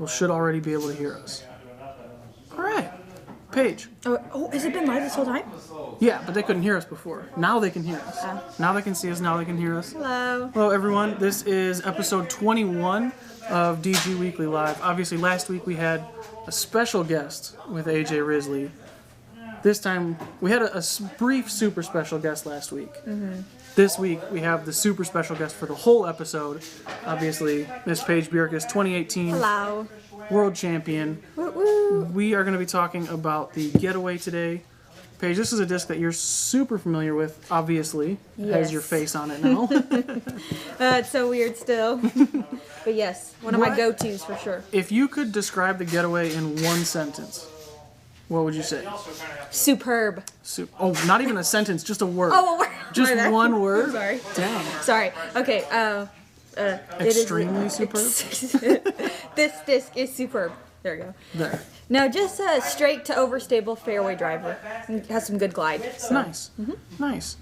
people should already be able to hear us. All right. Paige. Oh, has it been live this whole time? Yeah, but they couldn't hear us before. Now they can hear us. Now they can see us. Now they can hear us. Hello. Hello, everyone. This is episode 21 of DGweekly Live. Obviously, last week we had a special guest with AJ Risley. This time, we had a brief super special guest last week. Mm-hmm. This week, we have the super special guest for the whole episode. Obviously, Miss Paige Bjerkaas, 2018 Hello. World Champion. Woo woo. We are going to be talking about the Getaway today. Paige, this is a disc that you're super familiar with, obviously. It has your face on it now. It's so weird still. But yes, one of my go-tos for sure. If you could describe the Getaway in one sentence, what would you say? Superb. Not even a sentence, just a word. Oh, a word. Just one word? Sorry. Damn. Sorry. Okay. Extremely superb? This disc is superb. There we go. There. No, just a straight to overstable fairway driver. It has some good glide. So. Nice. Mm-hmm. Nice.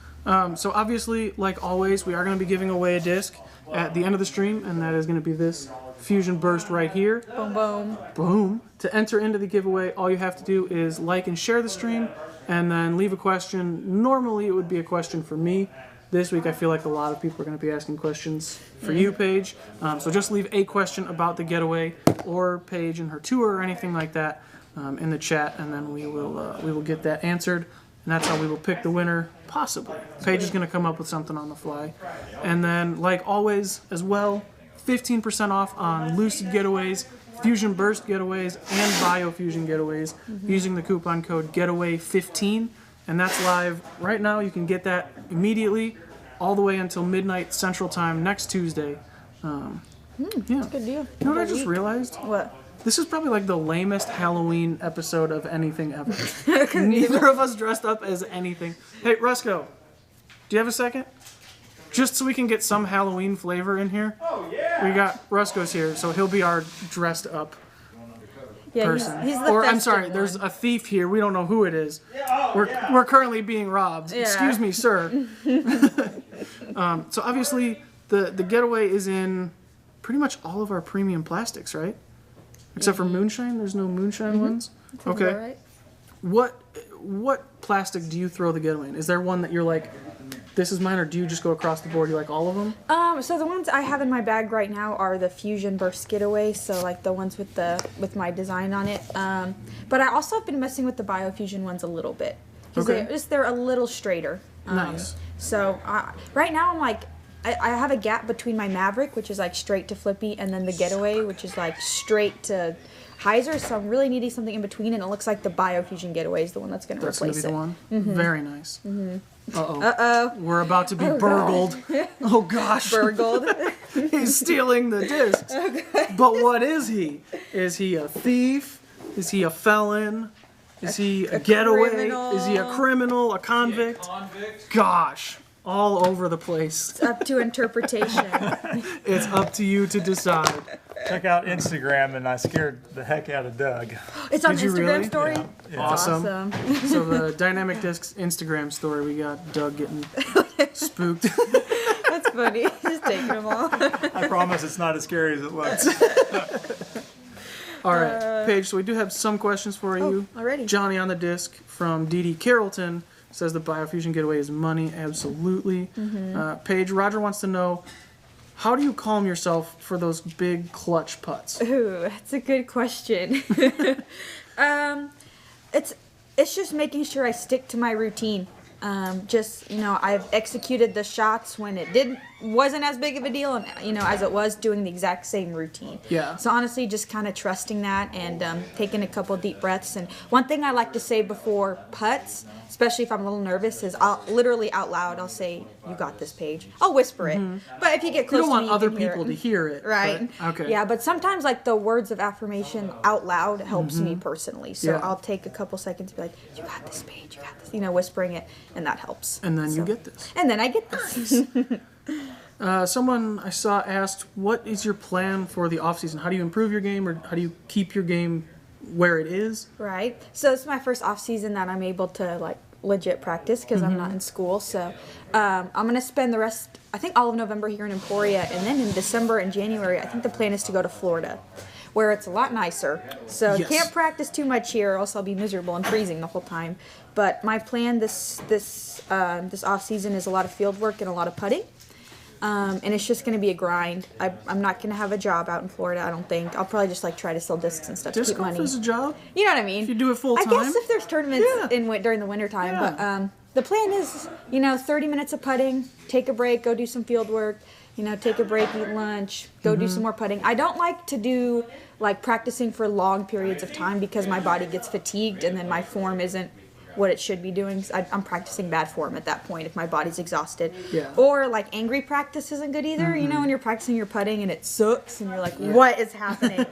So obviously, like always, we are going to be giving away a disc at the end of the stream, and that is going to be this Fusion Burst right here. Boom, boom. Boom. To enter into the giveaway, all you have to do is like and share the stream, and then leave a question. Normally, it would be a question for me. This week, I feel like a lot of people are going to be asking questions for you, Paige. So just leave a question about the Getaway or Paige and her tour or anything like that in the chat, and then we will get that answered. And that's how we will pick the winner, possibly. Paige is going to come up with something on the fly. And then, like always, as well, 15% off on Lucid Getaways, Fusion Burst Getaways, and Biofusion Getaways using the coupon code GETAWAY15. And that's live right now. You can get that immediately all the way until midnight Central Time next Tuesday. Yeah. Good deal. You know what I just realized? What? This is probably like the lamest Halloween episode of anything ever. Neither of us dressed up as anything. Hey, Rusco, do you have a second? Just so we can get some Halloween flavor in here. Oh, yeah. We got Rusco's here, so he'll be our dressed up person. He's the I'm festive sorry, one. there's a thief here. We don't know who it is. We're currently being robbed. Yeah. Excuse me, sir. So obviously, the Getaway is in pretty much all of our premium plastics, right? Except for Moonshine. There's no Moonshine ones. Okay. Right. What plastic do you throw the Getaway in? Is there one that you're like, this is mine, or do you just go across the board? You like all of them? So the ones I have in my bag right now are the Fusion Burst Getaway, so like the ones with my design on it. But I also have been messing with the Biofusion ones a little bit. Okay. They're a little straighter. Nice. So right now I'm like, I have a gap between my Maverick, which is like straight to flippy, and then the Getaway, which is like straight to hyzer. So I'm really needing something in between, and it looks like the Biofusion Getaway is the one that's going to replace it. That's going to be the one? Very nice. Uh-oh. Uh-oh. We're about to be burgled. Oh, gosh. Burgled. He's stealing the discs. But what is he? Is he a thief? Is he a felon? Is he a getaway? Criminal. Is he a criminal? A convict? Gosh. All over the place. It's up to interpretation. It's up to you to decide. Check out Instagram, and I scared the heck out of Doug. It's on Did you Instagram really? story? Yeah. Awesome. So the Dynamic Discs Instagram story, we got Doug getting spooked. That's funny. Just taking them all. I promise it's not as scary as it looks. All right, Paige, so we do have some questions for you. Already. Johnny on the disc from DD Carrollton says the Biofusion Getaway is money. Absolutely. Paige, Roger wants to know, how do you calm yourself for those big clutch putts? Ooh, that's a good question. It's just making sure I stick to my routine. I've executed the shots when it wasn't as big of a deal, and as it was doing the exact same routine. Yeah. So honestly, just kind of trusting that and taking a couple deep breaths. And one thing I like to say before putts, especially if I'm a little nervous, is I'll literally out loud I'll say, "You got this, Paige." I'll whisper it, but if you get close, You don't want to me, other you can hear people it. to hear it. Right. But, okay. Yeah, but sometimes like the words of affirmation out loud helps me personally. So Yeah. I'll take a couple seconds to be like, "You got this, Paige. You got this." Whispering it, and that helps. And then you get this. And then I get this. Someone I saw asked, what is your plan for the off-season? How do you improve your game, or how do you keep your game where it is? Right. So this is my first off season that I'm able to like legit practice because I'm not in school. So I'm going to spend the rest, I think all of November here in Emporia, and then in December and January, I think the plan is to go to Florida, where it's a lot nicer. So Yes. can't practice too much here, or else I'll be miserable and freezing the whole time. But my plan this off season is a lot of field work and a lot of putting. And it's just going to be a grind. I'm not going to have a job out in Florida, I don't think. I'll probably just like try to sell discs and stuff Disc to keep golf money. is a job. You know what I mean? If you do it full I time. guess if there's tournaments Yeah. during the winter time. Yeah. But the plan is, 30 minutes of putting, take a break, go do some field work, take a break, eat lunch, go do some more putting. I don't like to do like practicing for long periods of time because my body gets fatigued and then my form isn't what it should be doing. I'm practicing bad form at that point if my body's exhausted. Yeah. Or like angry practice isn't good either. When you're practicing your putting and it sucks and you're like, what is happening?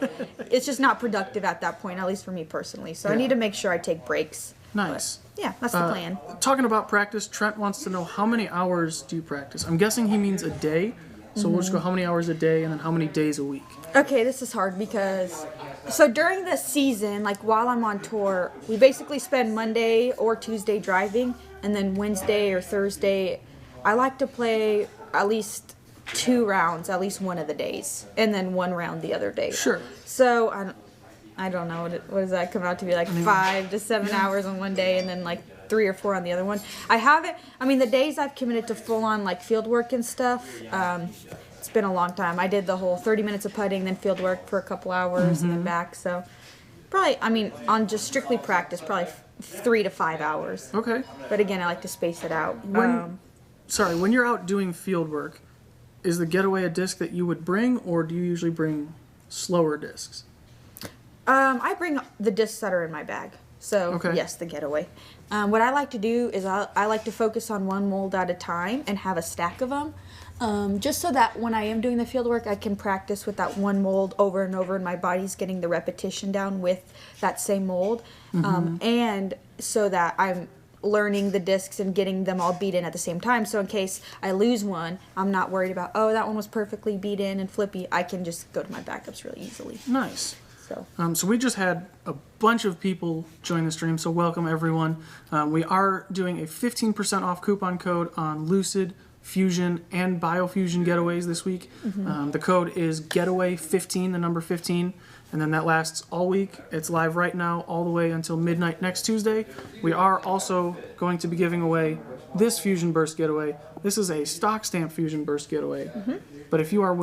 It's just not productive at that point, at least for me personally. So I need to make sure I take breaks. Nice. But, yeah, that's the plan. Talking about practice, Trent wants to know how many hours do you practice? I'm guessing he means a day. So we'll just go how many hours a day and then how many days a week. Okay, this is hard because during the season, like while I'm on tour, we basically spend Monday or Tuesday driving, and then Wednesday or Thursday, I like to play at least 2 rounds, at least one of the days, and then 1 round the other day. Sure. So I don't know what does that come out to be, like 5 to 7 hours on one day, and then like 3 or 4 on the other one. I haven't. I mean, the days I've committed to full on like field work and stuff. It's been a long time. I did the whole 30 minutes of putting, then field work for a couple hours, and then back. So probably, on just strictly practice, probably 3 to 5 hours. Okay. But again, I like to space it out. When you're out doing field work, is the Getaway a disc that you would bring, or do you usually bring slower discs? I bring the discs that are in my bag. So, Okay. yes, the Getaway. What I like to do is I like to focus on one mold at a time and have a stack of them. Just so that when I am doing the field work, I can practice with that one mold over and over, and my body's getting the repetition down with that same mold. And so that I'm learning the discs and getting them all beat in at the same time. So in case I lose one, I'm not worried about, that one was perfectly beat in and flippy. I can just go to my backups really easily. Nice. So. So we just had a bunch of people join the stream, so welcome everyone. We are doing a 15% off coupon code on Lucid, Fusion, and Biofusion Getaways this week. The code is Getaway15, the number 15, and then that lasts all week. It's live right now all the way until midnight next Tuesday. We are also going to be giving away this Fusion Burst Getaway. This is a stock stamp Fusion Burst Getaway, but if you are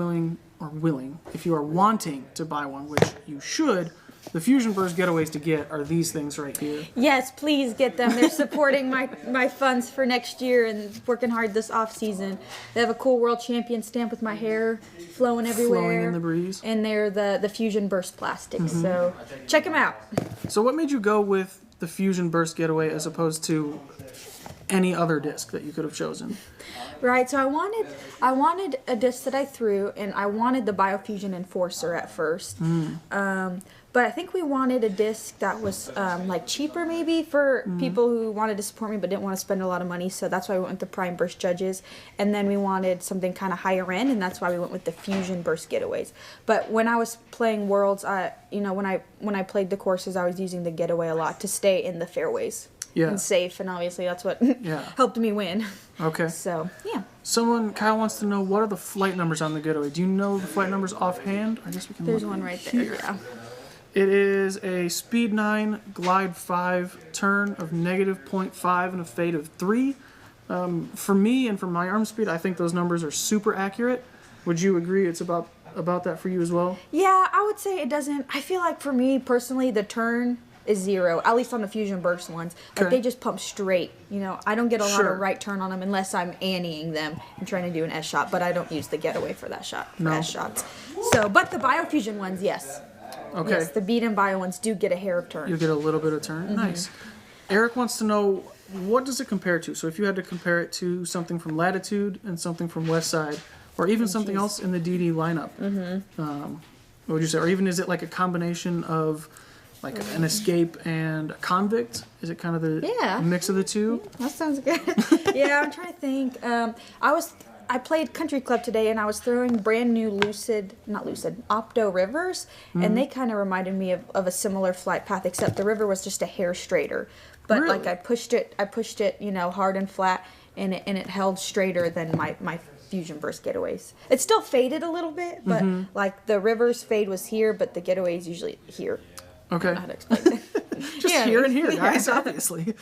if you are wanting to buy one, which you should, the Fusion Burst Getaways to get are these things right here. Yes, please get them. They're supporting my funds for next year and working hard this off season. They have a cool world champion stamp with my hair flowing everywhere. Flowing in the breeze. And they're the Fusion Burst plastics. So check them out. So what made you go with the Fusion Burst Getaway as opposed to any other disc that you could have chosen? Right, so I wanted a disc that I threw, and I wanted the Biofusion Enforcer at first. But I think we wanted a disc that was like cheaper maybe for people who wanted to support me but didn't want to spend a lot of money. So that's why we went with the Prime Burst Judges. And then we wanted something kind of higher end, and that's why we went with the Fusion Burst Getaways. But when I was playing Worlds, when I played the courses, I was using the Getaway a lot to stay in the fairways. Yeah. And safe, and obviously that's what Yeah. helped me win. Okay. So, yeah. Kyle wants to know, what are the flight numbers on the Getaway? Do you know the flight numbers offhand? I guess we can There's look one right there, yeah. It is a speed 9, glide 5, turn of -0.5, and a fade of 3. For me and for my arm speed, I think those numbers are super accurate. Would you agree it's about that for you as well? Yeah, I would say it doesn't. I feel like for me personally, the turn is 0, at least on the Fusion Burst ones. Like they just pump straight. I don't get a lot of right turn on them unless I'm anteing them and trying to do an S shot, but I don't use the Getaway for that shot, for S shots. So, but the Biofusion ones, yes. Okay. Yes, the beat and bio ones do get a hair of turn. You get a little bit of turn. Nice. Eric wants to know, what does it compare to? So if you had to compare it to something from Latitude and something from West Side, or even something else in the DD lineup, what would you say? Or even is it like a combination of like an Escape and a Convict? Is it kind of the mix of the two? That sounds good. Yeah, I'm trying to think. I played Country Club today, and I was throwing brand new Opto Rivers, and they kind of reminded me of a similar flight path, except the river was just a hair straighter. But Really? like I pushed it, hard and flat, and it held straighter than my Fusion Burst Getaways. It's still faded a little bit, but like the Rivers fade was here, but the Getaway is usually here. Okay. I don't know how to explain it. Just Yeah. here and here, guys, obviously.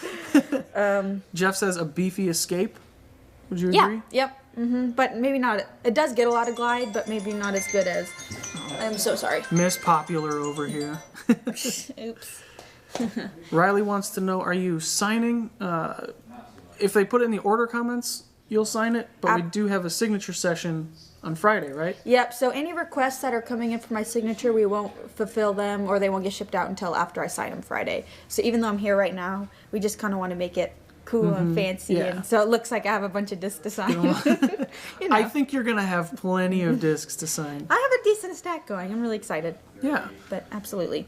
Jeff says a beefy Escape. Would you agree? Yep. But maybe not. It does get a lot of glide, but maybe not as good as. I'm so sorry. Miss Popular over here. Oops. Riley wants to know, are you signing? If they put it in the order comments, you'll sign it, but we do have a signature session on Friday, right? Yep. So any requests that are coming in for my signature, we won't fulfill them, or they won't get shipped out until after I sign them Friday. So even though I'm here right now, we just kind of want to make it cool and fancy, Yeah. and so it looks like I have a bunch of discs to sign. You know. I think you're going to have plenty of discs to sign. I have a decent stack going. I'm really excited, Yeah. but absolutely.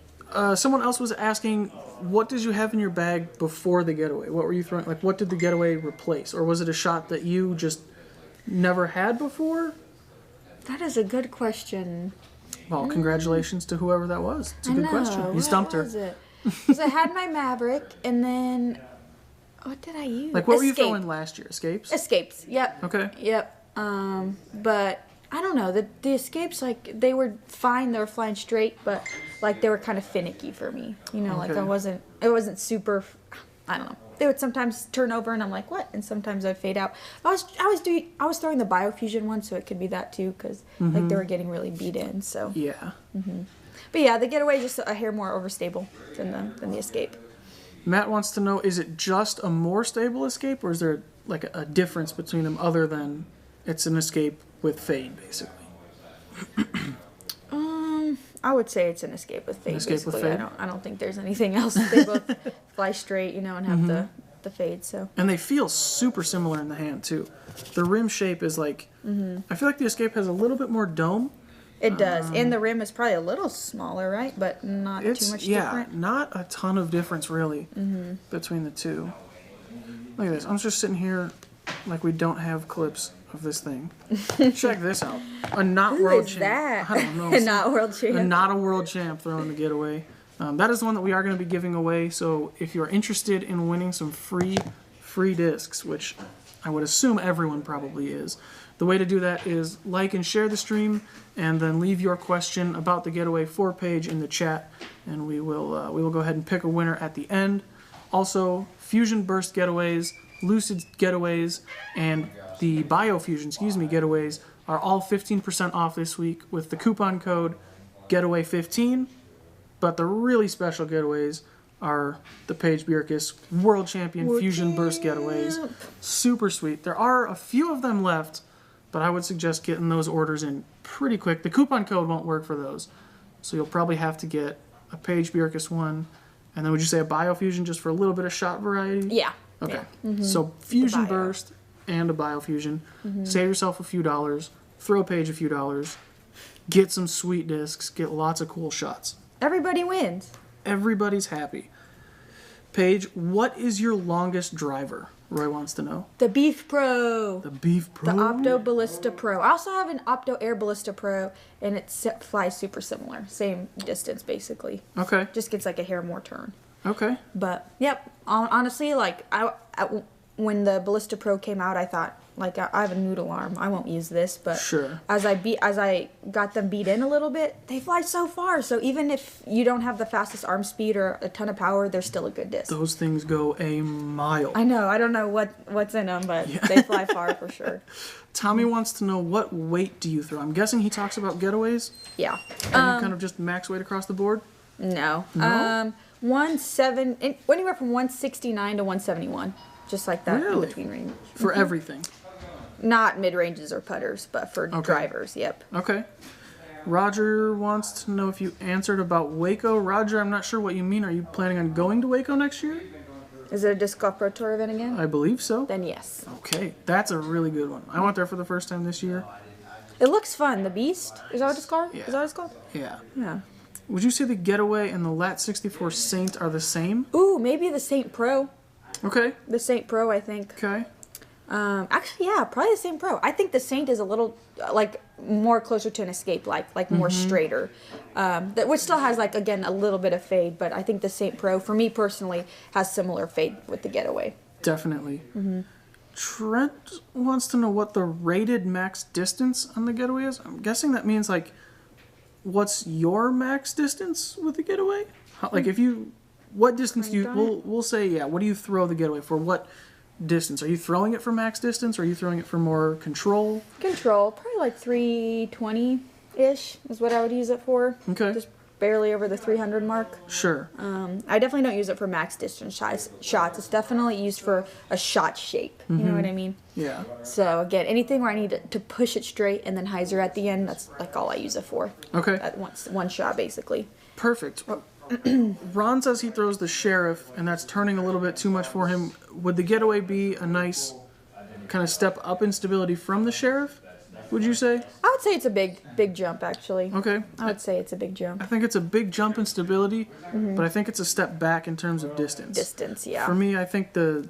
Someone else was asking, what did you have in your bag before the Getaway? What were you throwing? Like, what did the Getaway replace? Or was it a shot that you just never had before? That is a good question. Well, congratulations to whoever that was. It's a good question. You What stumped her. was it? So I had my Maverick, and then what did I use? Like, what were you Escape. throwing last year? Escapes? Escapes. Yep. Okay. Yep. But I don't know. The escapes, like, they were fine. They were flying straight, but like they were kind of finicky for me. You know, like Okay. it wasn't super. I don't know. They would sometimes turn over, and I'm like, what? And sometimes I'd fade out. I was throwing the Biofusion one, so it could be that too, because like they were getting really beat in. So, Yeah. but yeah, the Getaway is just a hair more overstable than the Escape. Matt wants to know, is it just a more stable Escape, or is there like a difference between them other than it's an Escape with fade, basically? I would say it's an Escape with fade. Escape with basically. fade? I don't think there's anything else. They both fly straight, you know, and have the fade. So And they feel super similar in the hand, too. The rim shape is like, I feel like the Escape has a little bit more dome. it does, and the rim is probably a little smaller, right? But not too It's, much yeah, different. not a ton of difference, really, between the two. Look at this. I'm just sitting here like we don't have clips of this thing. Check this out. A not Who world is champ. that? I don't know. Not world champ. Not a world champ throwing the Getaway. That is the one that we are going to be giving away. So if you're interested in winning some free discs, which I would assume everyone probably is, the way to do that is like and share the stream, and then leave your question about the Getaway for Paige in the chat, and we will go ahead and pick a winner at the end. Also, Fusion Burst Getaways, Lucid Getaways, and the Biofusion, Getaways are all 15% off this week with the coupon code Getaway15. But the really special Getaways are the Paige Bjerkaas World Champion Fusion Burst Getaways. Super sweet. There are a few of them left, but I would suggest getting those orders in pretty quick. The coupon code won't work for those, so you'll probably have to get a Paige Bjerkaas one, and then would you say a Biofusion just for a little bit of shot variety? Yeah. Okay. Yeah. So Fusion Bio. Burst and a Biofusion. Save yourself a few dollars. Throw Paige a few dollars. Get some sweet discs. Get lots of cool shots. Everybody wins. Everybody's happy. Paige, what is your longest driver? Roy wants to know. The Beef Pro. The Beef Pro. The Opto Ballista Pro. I also have an Opto Air Ballista Pro, and it flies super similar. Same distance, basically. Okay. Just gets like a hair more turn. Okay. But, yep. Honestly, like, when the Ballista Pro came out, I thought, like, I have a noodle arm. I won't use this. But Sure. as I got them beat in a little bit, they fly so far. So even if you don't have the fastest arm speed or a ton of power, they're still a good disc. Those things go a mile. I know. I don't know what's in them, but they fly far for sure. Tommy wants to know, what weight do you throw? I'm guessing he talks about Getaways. Yeah. Are you kind of just max weight across the board? No. No? Anywhere from 169 to 171. Just like that in Really? between range. For everything. Not mid ranges or putters, but for drivers, yep. Okay. Roger wants to know if you answered about Waco. Roger, I'm not sure what you mean. Are you planning on going to Waco next year? Is it a Disc Golf Pro Tour event again? I believe so. Then yes. Okay, that's a really good one. I went there for the first time this year. It looks fun. The Beast? Is that what it's called? Yeah. Is that what it's called? Yeah. Yeah. Would you say the Getaway and the Lat 64 Saint are the same? Ooh, maybe the Saint Pro. Okay. The Saint Pro, I think. Okay. Actually, yeah, probably the Saint Pro. I think the Saint is a little, like, more closer to an Escape, like more straighter. Which still has, like, again, a little bit of fade, but I think the Saint Pro, for me personally, has similar fade with the Getaway. Definitely. Trent wants to know what the rated max distance on the Getaway is. I'm guessing that means like, what's your max distance with the Getaway? Like if you, what distance do you? We'll say yeah. What do you throw the Getaway for? What distance? Are you throwing it for max distance? Or are you throwing it for more control? Control, probably like 320-ish is what I would use it for. Okay. Just barely over the 300 mark. Sure. I definitely don't use it for max distance shots. It's definitely used for a shot shape. You know what I mean? Yeah. So again, anything where I need to push it straight and then hyzer at the end, that's like all I use it for. Okay. At one shot, basically. Perfect. Ron says he throws the Sheriff, and that's turning a little bit too much for him. Would the Getaway be a nice kind of step up in stability from the Sheriff, would you say? I would say it's a big jump, actually. Okay. I would say it's a big jump. I think it's a big jump in stability, but I think it's a step back in terms of distance. Distance, yeah. For me, I think the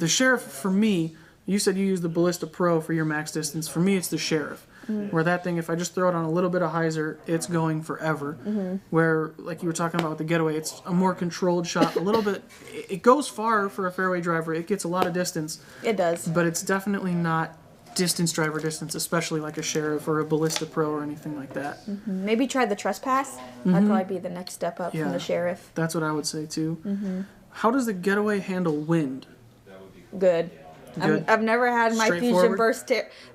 Sheriff, for me, you said you use the Ballista Pro for your max distance. For me, it's the Sheriff. Where that thing, if I just throw it on a little bit of hyzer, it's going forever. Where, like you were talking about with the Getaway, it's a more controlled shot. A little bit, it goes far for a fairway driver. It gets a lot of distance. It does. But it's definitely not distance driver distance, especially like a Sheriff or a Ballista Pro or anything like that. Maybe try the Trespass. That'd probably be the next step up Yeah. from the Sheriff. That's what I would say too. How does the Getaway handle wind? Good. Good. I've never had my Fusion Straightforward? Burst.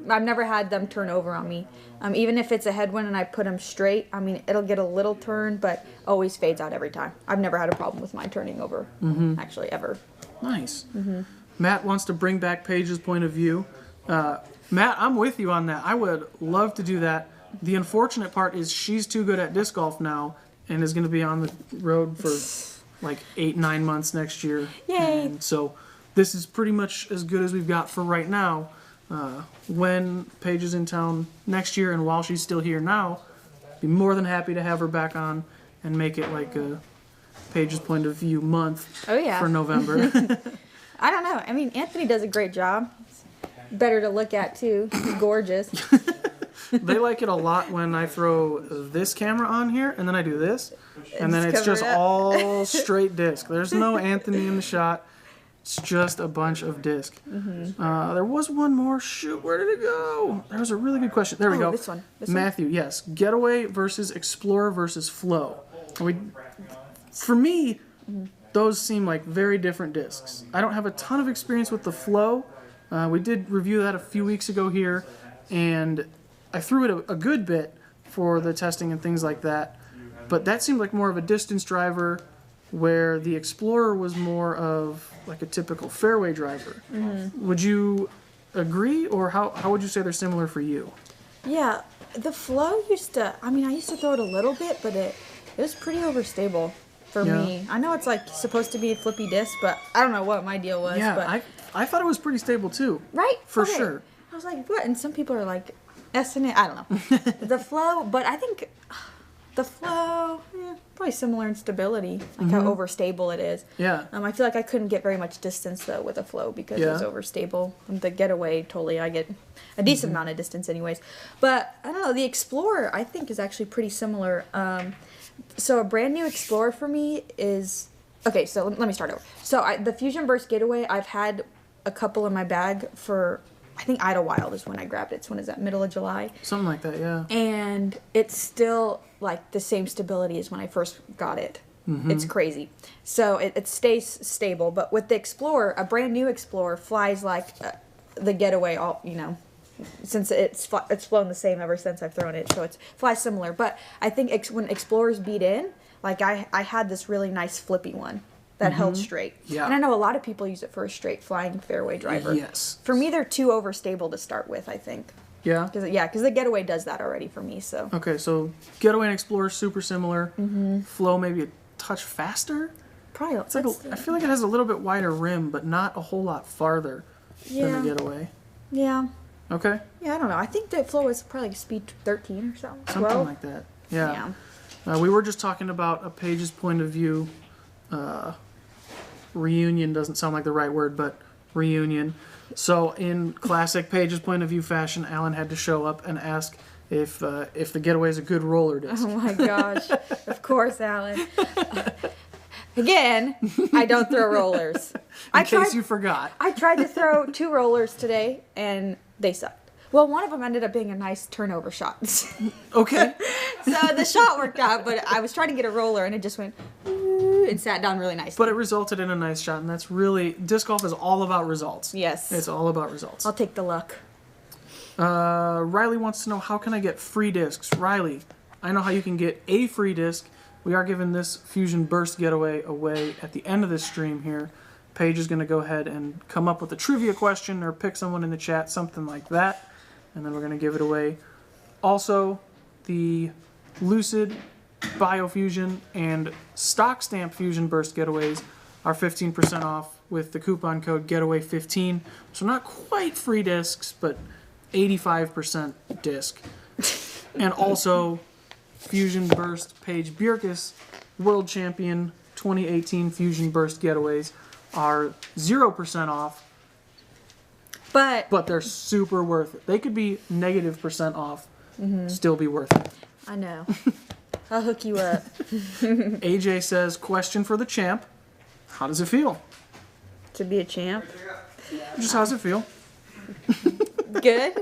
I've never had them turn over on me. Even if it's a headwind and I put them straight, I mean, it'll get a little turn, but always fades out every time. I've never had a problem with mine turning over, actually, ever. Nice. Matt wants to bring back Paige's point of view. Matt, I'm with you on that. I would love to do that. The unfortunate part is she's too good at disc golf now and is going to be on the road for like 8-9 months next year. Yay. And so this is pretty much as good as we've got for right now. When Paige is in town next year and while she's still here now, be more than happy to have her back on and make it like a Paige's point of view month Oh, yeah. for November. I don't know. I mean, Anthony does a great job. Better to look at, too. He's gorgeous. They like it a lot when I throw this camera on here and then I do this. And then it's cover just it up. all straight disc. There's no Anthony in the shot. It's just a bunch of disc. There was one more. Shoot, where did it go? There was a really good question. There we go. This one. Matthew, yes. Getaway versus Explorer versus Flow. For me, those seem like very different discs. I don't have a ton of experience with the Flow. We did review that a few weeks ago here, and I threw it a good bit for the testing and things like that. But that seemed like more of a distance driver, where the Explorer was more of like a typical fairway driver. Would you agree, or how would you say they're similar for you? Yeah, the Flow I used to throw it a little bit, but it was pretty overstable for Yeah. me. I know it's like supposed to be a flippy disc, but I don't know what my deal was. Yeah, but, I thought it was pretty stable too. right? For Okay. sure. I was like, what? And some people are like, S and it. I don't know. The Flow, but I think the Flow, probably similar in stability, like how overstable it is. Yeah. I feel like I couldn't get very much distance though with a Flow because it was Yeah. overstable. And the Getaway, totally, I get a decent amount of distance anyways. But I don't know, the Explorer I think is actually pretty similar. So a brand new Explorer for me is, okay, so let me start over. So the Fusion Burst Getaway, I've had a couple in my bag for, I think Idlewild is when I grabbed it. It's when is that, middle of July? Something like that, yeah. And it's still like the same stability as when I first got it. It's crazy. So it stays stable. But with the Explorer, a brand new Explorer flies like the Getaway, all since it's flown the same ever since I've thrown it. So it flies similar. But I think when Explorers beat in, like I had this really nice flippy one that held straight. Yeah. And I know a lot of people use it for a straight flying fairway driver. Yes. For me, they're too overstable to start with, I think. Yeah. Because the Getaway does that already for me. So Okay, so Getaway and Explorer super similar. Flow maybe a touch faster. probably It's like I feel like it has a little bit wider rim, but not a whole lot farther than the Getaway. Yeah. Okay, Yeah, I don't know. I think the Flow is probably like speed 13 or something. something 12. like that. Yeah. We were just talking about a Paige's point of view. Reunion doesn't sound like the right word, but reunion. So in classic Paige's point of view fashion, Alan had to show up and ask if the Getaway is a good roller disc. Oh my gosh. Of course, Alan. Again, I don't throw rollers. In case you forgot. I tried to throw 2 rollers today, and they sucked. Well, one of them ended up being a nice turnover shot. Okay. So the shot worked out, but I was trying to get a roller, and it just went and sat down really nicely. But it resulted in a nice shot, and that's really... Disc golf is all about results. Yes. It's all about results. I'll take the luck. Riley wants to know, how can I get free discs? Riley, I know how you can get a free disc. We are giving this Fusion Burst Getaway away at the end of this stream here. Paige is going to go ahead and come up with a trivia question or pick someone in the chat, something like that. And then we're going to give it away. Also, the Lucid, Biofusion, and Stock Stamp Fusion Burst Getaways are 15% off with the coupon code Getaway15. So not quite free discs, but 85% disc. And also, Fusion Burst Paige Bjerkaas World Champion 2018 Fusion Burst Getaways are 0% off. But they're super worth it. They could be -% off, still be worth it. I know. I'll hook you up. AJ says, question for the champ. How does it feel? To be a champ. Just how does it feel? Good.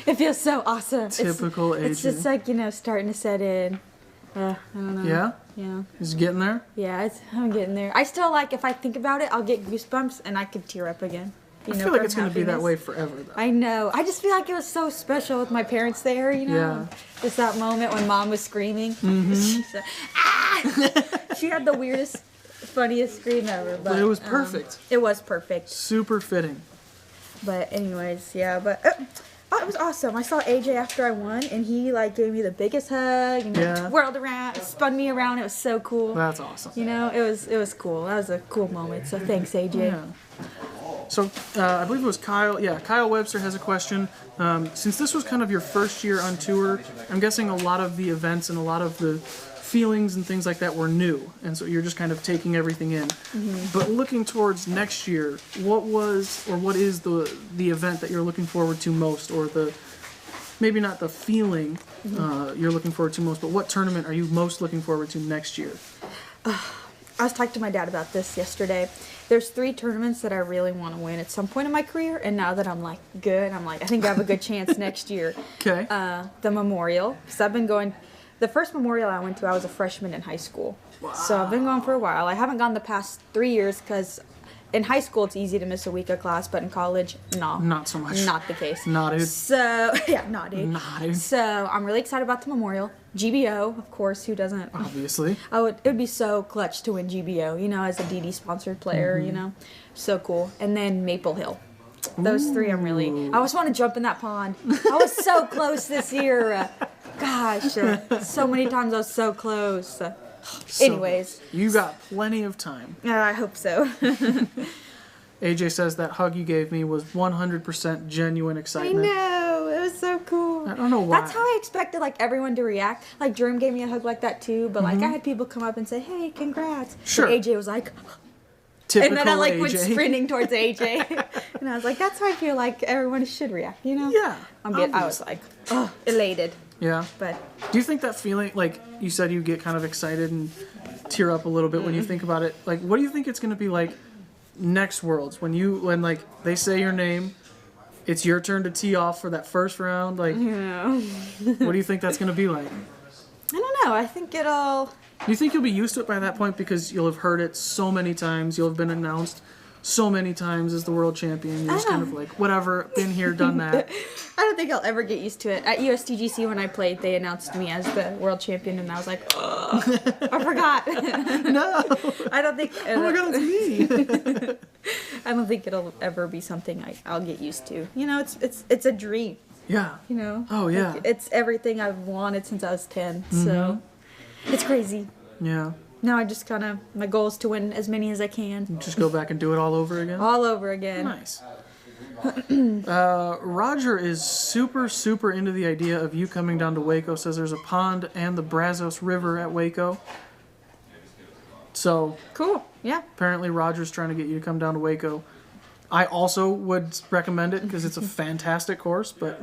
It feels so awesome. Typical AJ. It's just like, starting to set in. I don't know. Yeah? Yeah. Is it getting there? Yeah, I'm getting there. I still if I think about it, I'll get goosebumps and I could tear up again. I feel like it's going to be that way forever, though. I know. I just feel like it was so special with my parents there, Yeah. Just that moment when Mom was screaming. Mm-hmm. She had the weirdest, funniest scream ever. But it was perfect. It was perfect. Super fitting. But anyways, yeah. But it was awesome. I saw AJ after I won, and he gave me the biggest hug and whirled around, spun me around. It was so cool. That's awesome. It was cool. That was a cool moment. So thanks, AJ. Yeah. So I believe it was Kyle. Yeah, Kyle Webster has a question. Since this was kind of your first year on tour, I'm guessing a lot of the events and a lot of the feelings and things like that were new, and so you're just kind of taking everything in. But looking towards next year, what is the event that you're looking forward to most, or maybe not the feeling you're looking forward to most, but what tournament are you most looking forward to next year? I was talking to my dad about this yesterday. There's 3 tournaments that I really want to win at some point in my career, and now that I'm good, I think I have a good chance next year. Okay. The Memorial, because I've been going. The first Memorial I went to, I was a freshman in high school. Wow. So I've been going for a while. I haven't gone the past 3 years because in high school it's easy to miss a week of class, but in college, no. Not so much. Not the case. Not it. So, yeah, not it. Not it. So I'm really excited about the Memorial. GBO, of course, who doesn't? Obviously. It would be so clutch to win GBO, as a DD sponsored player, So cool. And then Maple Hill. Those 3 I'm really. I just want to jump in that pond. I was so close this year. Gosh, so many times I was so close. Anyways. You got plenty of time. I hope so. AJ says that hug you gave me was 100% genuine I excitement. know. It was so cool. I don't know why. That's how I expected everyone to react. Jerome gave me a hug like that too, but I had people come up and say, "Hey, congrats." Sure. And AJ was like, Typical and then I AJ. went sprinting towards AJ. And I was like, that's how I feel like everyone should react, Yeah. I was elated. Yeah. But do you think that feeling, you said you get kind of excited and tear up a little bit when you think about it, what do you think it's going to be like next Worlds when they say your name, it's your turn to tee off for that first round, what do you think that's going to be like? I don't know. I think it'll... Do you think you'll be used to it by that point because you'll have heard it so many times, you'll have been announced so many times as the world champion, you're just kind of whatever, been here, done that. I don't think I'll ever get used to it. At USDGC when I played, they announced me as the world champion, and I was like, oh, I forgot. No. I don't think... Oh my God, it's me. I don't think it'll ever be something I'll get used to. It's a dream. Yeah. Oh, yeah. It's everything I've wanted since I was 10, so it's crazy. Yeah. Now I just my goal is to win as many as I can. Just go back and do it all over again? All over again. Nice. Roger is super, super into the idea of you coming down to Waco. Says there's a pond and the Brazos River at Waco. So cool. Yeah. Apparently Roger's trying to get you to come down to Waco. I also would recommend it because it's a fantastic course, but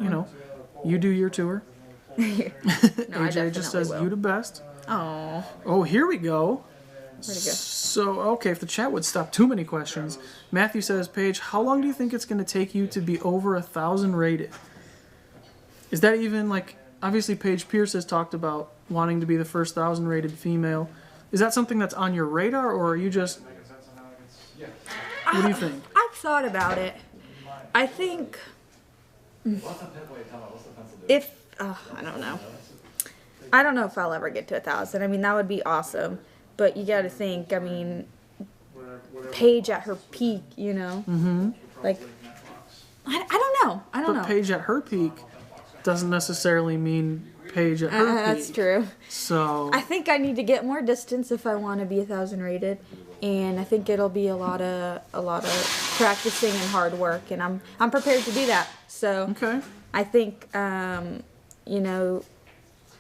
you do your tour. No, AJ just says you the best. Oh. Oh, here we go. Where'd it go? So, okay, if the chat would stop too many questions. Matthew says, Paige, how long do you think it's going to take you to be over 1,000 rated? Is that even, like, obviously Paige Pierce has talked about wanting to be the first 1,000 rated female. Is that something that's on your radar, or are you just... What do you think? I've thought about it. I think if I don't know. I don't know if I'll ever get to 1,000. I mean, that would be awesome. But you got to think. I mean, Paige at her peak. You know, like I don't know. I don't know. But Paige at her peak doesn't necessarily mean Paige at her peak. That's true. So I think I need to get more distance if I want to be 1,000 rated, and I think it'll be a lot of practicing and hard work, and I'm prepared to do that. So okay. I think you know,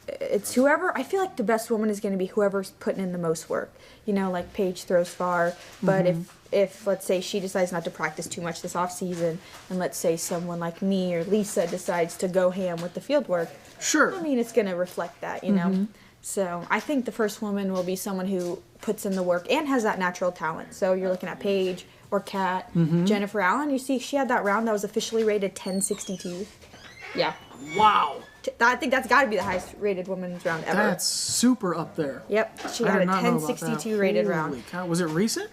it's whoever. I feel like the best woman is going to be whoever's putting in the most work. You know, like Paige throws far, but if let's say she decides not to practice too much this off season, and let's say someone like me or Lisa decides to go ham with the field work, Sure. I mean, it's going to reflect that, you know. So I think the first woman will be someone who puts in the work and has that natural talent. So you're looking at Paige or Kat, Jennifer Allen. You see, she had that round that was officially rated 1062. Yeah. Wow. I think that's got to be the highest rated women's round ever. That's super up there. Yep. She I had did a not know about 1062 that. rated Holy round. cow. Was it recent?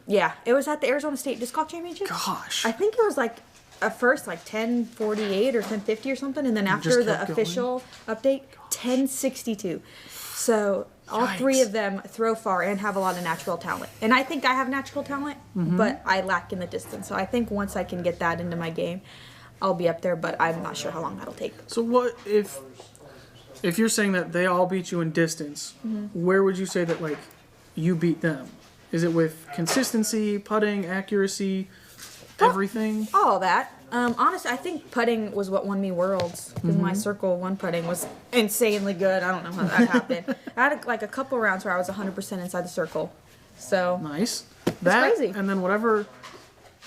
Yeah. It was at the Arizona State Disc Golf Championship. Gosh. I think it was like at first like 1048 or 1050 or something, and then after the kept official update, 1062. So all Yikes. three of them throw far and have a lot of natural talent. And I think I have natural talent, but I lack in the distance. So I think once I can get that into my game, I'll be up there, but I'm not sure how long that'll take. So what if you're saying that they all beat you in distance, where would you say that like you beat them? Is it with consistency, putting, accuracy, everything? All that. Honestly, I think putting was what won me worlds because my circle one putting was insanely good. I don't know how that happened. I had like a couple rounds where I was 100% inside the circle. So Nice. That crazy. and then whatever,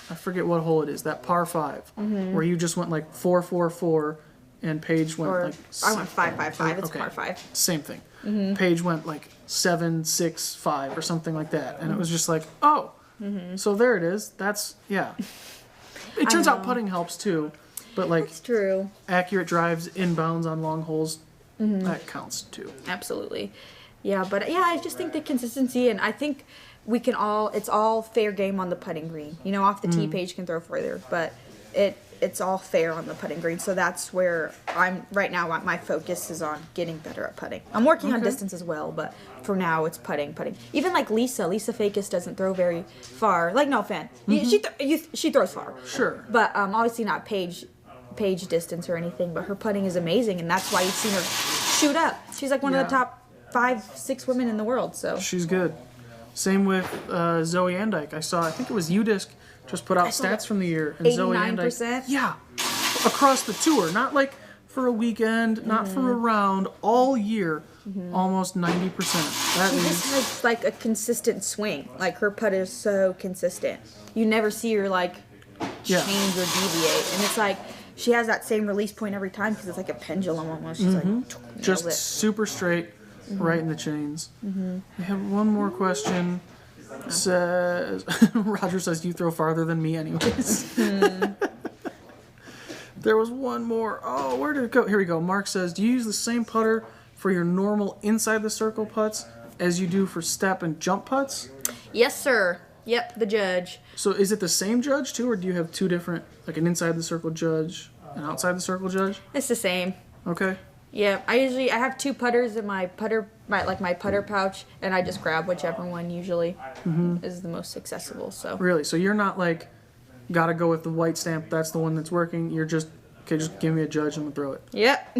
I forget what hole it is, that par 5, where you just went like 4-4-4 and Paige went or like I went 5-5-5. It's okay. par 5. Same thing. Paige went like 7-6-5 or something like that, and it was just like, oh, so there it is. That's yeah. It turns out putting helps too, but like It's true. accurate drives inbounds on long holes, that counts too. Absolutely. Yeah, but yeah, I just think the consistency, and I think we can all, it's all fair game on the putting green. You know, off the tee, Paige can throw further, but it's all fair on the putting green. So that's where I'm, right now, my focus is on getting better at putting. I'm working on distance as well, but for now, it's putting. Even like Lisa Fakis doesn't throw very far. Like, no offense. She throws far. Sure. But obviously not Paige distance or anything, but her putting is amazing, and that's why you've seen her shoot up. She's like one of the top 5-6 women in the world. So She's good. Same with Zoe Andyke. I think it was UDisc just put out stats from the year. And Zoe 89%? Andyke, yeah, across the tour, not like for a weekend, not for a round, all year, almost 90%. That she is just has like a consistent swing. Like her putt is so consistent. You never see her like Yeah. change or deviate, and it's like she has that same release point every time because it's like a pendulum almost. She's like nails just it. super straight, right in the chains. We have one more question. Says Roger says you throw farther than me anyways. There was one more. Oh, where did it go? Here we go. Mark says, do you use the same putter for your normal inside the circle putts as you do for step and jump putts? Yes, sir. Yep, the judge. So is it the same judge too, or do you have two different, like an inside the circle judge, an outside the circle judge? It's the same. Okay. Yeah, I have two putters in my putter pouch, and I just grab whichever one usually is the most accessible. So Really? So you're not like, gotta go with the white stamp, that's the one that's working. You're just, okay, just give me a judge and we'll throw it. yep,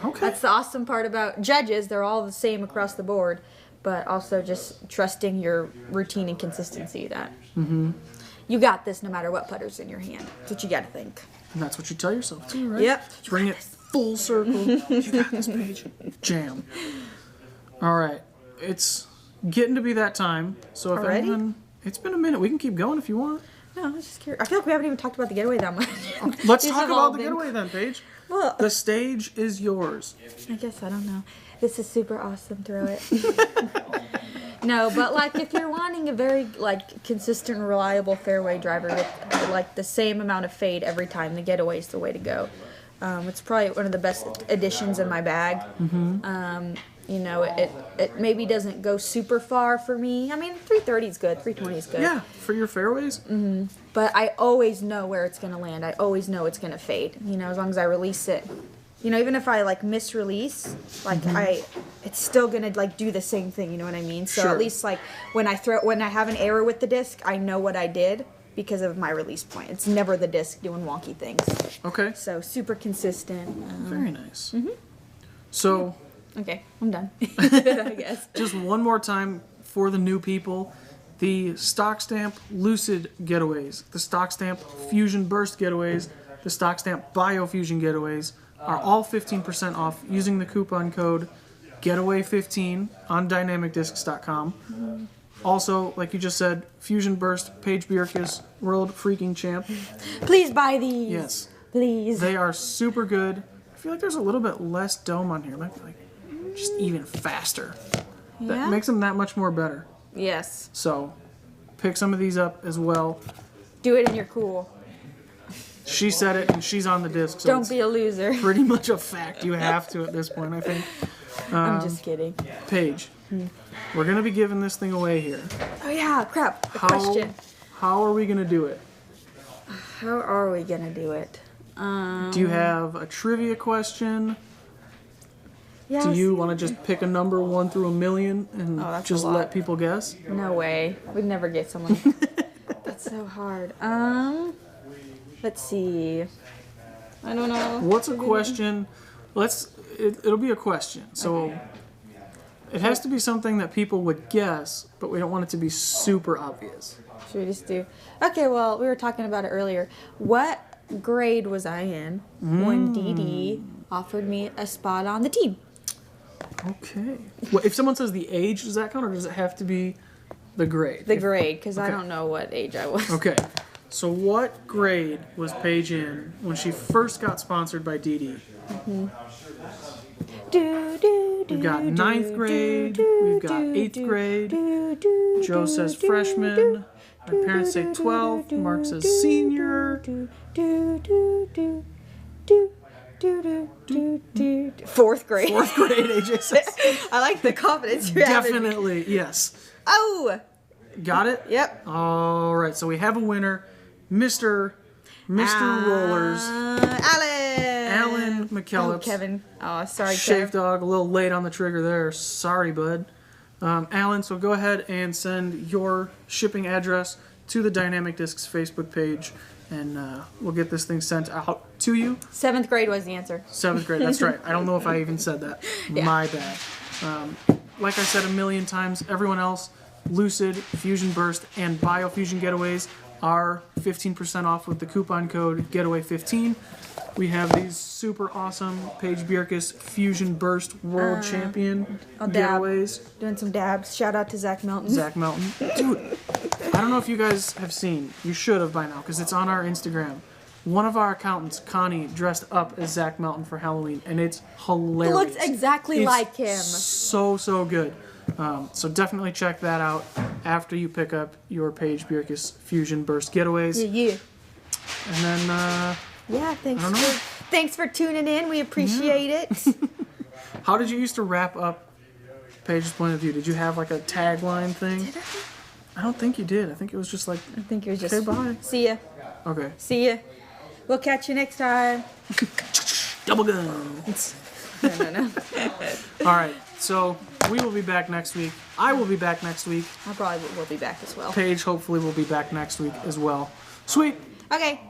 Okay. that's the awesome part about judges. They're all the same across the board, but also just trusting your routine and consistency. That you got this no matter what putter's in your hand. That's what you got to think. And that's what you tell yourself too, right? Yep. Bring it full circle. You got this, Paige. Jam. All right. It's getting to be that time. So if Already? anyone, it's been a minute. We can keep going if you want. No, I was just curious. I feel like we haven't even talked about the getaway that much. Let's These talk have all about the been- getaway then, Paige. Well, The stage is yours. I guess I don't know. This is super awesome. Throw it. No, but like if you're wanting a very like consistent, reliable fairway driver with like the same amount of fade every time, the Getaway is the way to go. It's probably one of the best additions in my bag. You know, it maybe doesn't go super far for me. I mean, 330 is good, 320 is good. Yeah, for your fairways. But I always know where it's gonna land. I always know it's gonna fade. You know, as long as I release it. You know, even if I like misrelease, like it's still gonna like do the same thing. You know what I mean? So Sure. at least like when I have an error with the disc, I know what I did because of my release point. It's never the disc doing wonky things. Okay. So super consistent. Very nice. So, Okay, I'm done. I guess. just one more time for the new people. The stock stamp Lucid Getaways, the stock stamp Fusion Burst Getaways, the stock stamp Biofusion Getaways are all 15% off using the coupon code Getaway15 on dynamicdiscs.com. Also, like you just said, Fusion Burst, Paige Bjerkaas, World Freaking Champ. Please buy these. Yes. Please. They are super good. I feel like there's a little bit less dome on here. Might be like just even faster. Yeah? That makes them that much more better. Yes. So, pick some of these up as well. Do it and you're cool. She said it, and she's on the disc. So Don't it's be a loser. pretty much a fact. You have to at this point, I think. I'm just kidding. Paige, we're gonna be giving this thing away here. Oh yeah, crap. The question. How are we gonna do it? How are we gonna do it? Do you have a trivia question? Yeah. Do you want to just pick a number 1 through 1,000,000 and Oh, that's just a lot. let people guess? No way. We'd never get someone. That's so hard. Let's see. I don't know. What's a question? It'll be a question. So it has to be something that people would guess, but we don't want it to be super obvious. Should we just do? Okay. Well, we were talking about it earlier. What grade was I in when DD offered me a spot on the team? Okay. Well, if someone says the age, does that count, or does it have to be the grade? The grade, because I Okay. don't know what age I was. Okay. So what grade was Paige in when she first got sponsored by DD? We've got 9th grade. We've got 8th grade. Joe says freshman. My parents say 12. Mark says senior. Fourth grade. 4th grade, AJ says. I like the confidence you're having. Definitely, yes. Oh. Got it? Yep. All right, so we have a winner. Mr. Rollers. Alan McKellips. Oh, Kevin. Oh, sorry, Shave Kev. Dog, a little late on the trigger there. Sorry, bud. Alan, so go ahead and send your shipping address to the Dynamic Discs Facebook page, and we'll get this thing sent out to you. 7th grade was the answer. 7th grade, that's right. I don't know if I even said that. Yeah. My bad. Like I said a million times, everyone else, Lucid, Fusion Burst, and Biofusion Getaways are 15% off with the coupon code Getaway15. We have these super awesome Paige Bjerkaas Fusion Burst World Champion I'll dab. Getaways. Doing some dabs. Shout out to Zach Melton. Zach Melton. Dude, I don't know if you guys have seen. You should have by now because it's on our Instagram. One of our accountants, Connie, dressed up as Zach Melton for Halloween, and it's hilarious. Looks exactly It's like him. So good. So definitely check that out after you pick up your Paige Bjerkaas Fusion Burst Getaways. Yeah. And then, Yeah, I don't know. thanks for tuning in. We appreciate it. How did you used to wrap up Paige's point of view? Did you have like a tagline thing? I don't think you did. I think it was just like, I think you're just. okay, bye. See ya. Okay. See ya. We'll catch you next time. Double gun. No. All right. So we will be back next week. I will be back next week. I probably will be back as well. Paige hopefully will be back next week as well. Sweet. Okay.